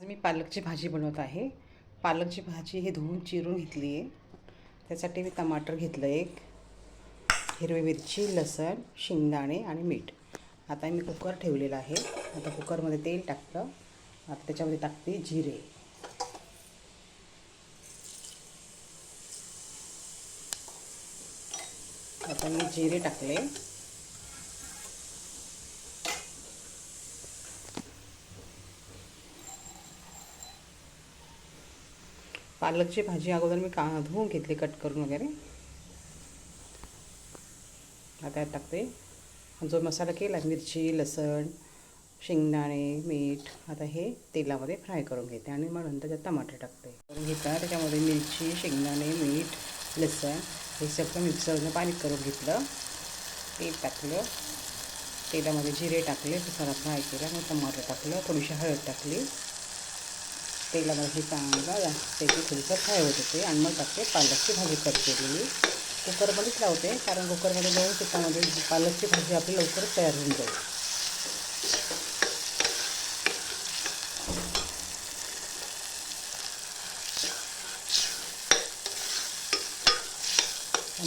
मी पालकची भाजी बनवत आहे. पालकची भाजी ही धुवून चिरून घेतली आहे. त्यासाठी मी टमाटर घेतलं एक, हिरवी मिरची, लसूण, शेंगदाणे आणि मीठ. आता मी कुकर ठेवलेला आहे. आता कुकरमध्ये तेल टाकलं. आता त्याच्यामध्ये टाकते जिरे. आता मी जिरे टाकले. पालकची भाजी अगोदर मी धुवून घेतली कट करून वगैरे. आता टाकते जो मसाला केला, मिरची, लसूण, शेंगदाणे, मीठ. आता हे तेलामध्ये फ्राय करून घेते आणि मग नंतर त्यात टमाटर टाकते. करून घेतला त्याच्यामध्ये मिरची, शेंगदाणे, मीठ, लसूण हे सगळं मिक्सरनं बारीक करून घेतलं. तेल टाकलं, तेलामध्ये जिरे टाकले, मसाला फ्राय केला, मग टमाटर टाकलं, थोडीशी हळद टाकली. तेलामध्ये चांगला त्याची थोडंसं फ्राय होत होते आणि मग टाकते पालकची भाजी कट केलेली. कुकरमध्येच लावते कारण कुकरमध्ये 2 शिट्ट्यामध्ये पालकची भाजी आपली लवकरच तयार होऊन जाईल.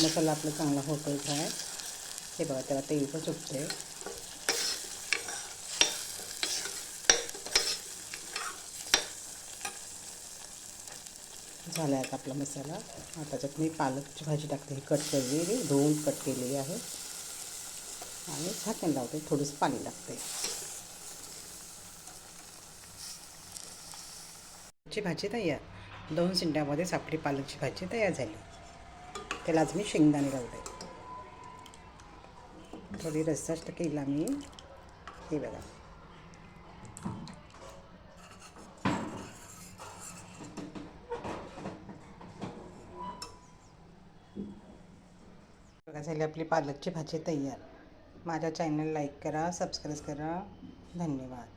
मसाला आपला चांगला होतोच आहे. हे बघा त्याला तेल पण सुटते. झाला आहे आपला मसाला. आता त्याच्यात मी पालकची भाजी टाकते, ही कट केलेली, धुवून कट केलेली आहे आणि झाकण लावते, थोडंसं पाणी टाकते. ची भाजी तयार. 2 शिट्ट्यामध्ये आपली पालकची भाजी तयार झाली. त्याला आज मी शेंगदाणे लावले. थोडी रस्सा केला मी. हे बघा झाली आपली पालकची भाजी तयार. माझ्या चॅनल लाईक करा, सबस्क्राईब करा. धन्यवाद.